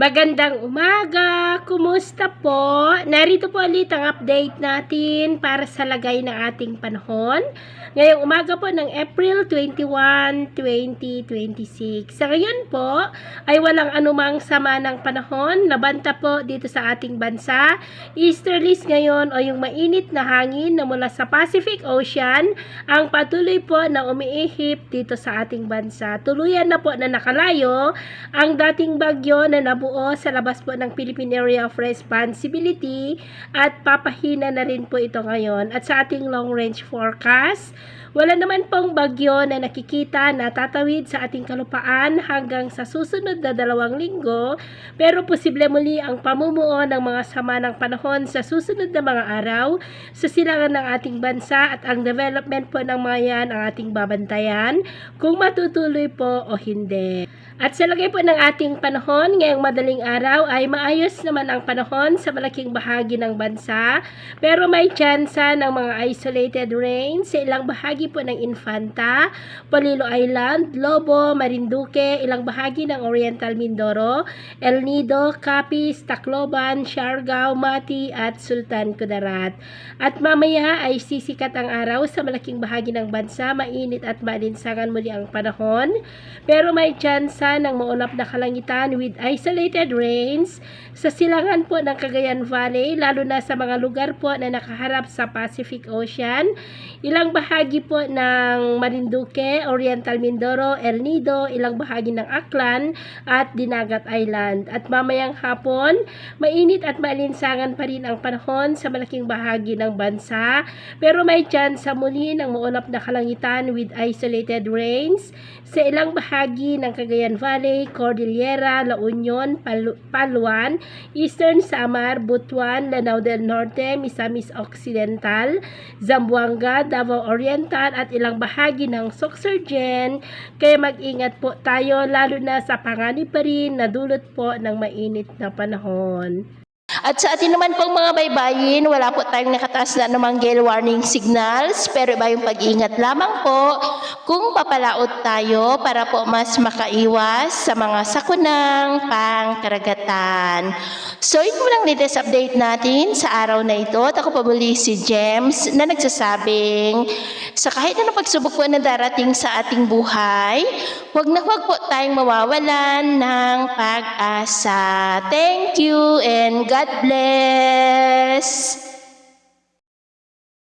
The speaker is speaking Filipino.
Magandang umaga! Kumusta po? Narito po ulit ang update natin para sa lagay ng ating panahon. Ngayong umaga po ng April 21, 2026. Sa ngayon po ay walang anumang sama ng panahon. Nabanta po dito sa ating bansa. Easterlies ngayon o yung mainit na hangin na mula sa Pacific Ocean ang patuloy po na umiihip dito sa ating bansa. Tuluyan na po na nakalayo ang dating bagyo na nabuo sa labas po ng Philippine Area of Responsibility at papahina na rin po ito ngayon. At sa ating long range forecast, wala naman pong bagyo na nakikita na tatawid sa ating kalupaan hanggang sa susunod na 2 linggo, pero posible muli ang pamumuo ng mga sama ng panahon sa susunod na mga araw sa silangan ng ating bansa, at ang development po ng mga yan ang ating babantayan kung matutuloy po o hindi. At sa lagay po ng ating panahon, ngayong madaling araw ay maayos naman ang panahon sa malaking bahagi ng bansa, pero may tsansa ng mga isolated rain sa ilang bahagi po ng Infanta, Polillo Island, Lobo, Marinduque, ilang bahagi ng Oriental Mindoro, El Nido, Capiz, Tacloban, Siargao, Mati at Sultan Kudarat. At mamaya ay sisikat ang araw sa malaking bahagi ng bansa, mainit at maalinsangan muli ang panahon, pero may tsansa ng maulap na kalangitan with isolated rains sa silangan po ng Cagayan Valley, lalo na sa mga lugar po na nakaharap sa Pacific Ocean, ilang bahagi po ng Marinduque, Oriental Mindoro, El Nido, ilang bahagi ng Aklan at Dinagat Island. At mamayang hapon, mainit at maalinsangan pa rin ang panahon sa malaking bahagi ng bansa, pero may chance sa muli ng maulap na kalangitan with isolated rains sa ilang bahagi ng Cagayan Valley, Cordillera, La Union, Paluan, Eastern Samar, Butuan, Lanao del Norte, Misamis Occidental, Zamboanga, Davao Oriental at ilang bahagi ng Sorsogon. Kaya mag-ingat po tayo, lalo na sa panganib pa rin na dulot po ng mainit na panahon. At sa atin naman pong mga baybayin, wala po tayong nakataas na namang gale warning signals, pero iba yung pag-iingat lamang po kung papalaot tayo para po mas makaiwas sa mga sakunang pangkaragatan. So ito lang latest update natin sa araw na ito. At ako pa muli si James na nagsasabing sa kahit na pagsubok po na darating sa ating buhay, huwag po tayong mawawalan ng pag-asa. Thank you and God bless!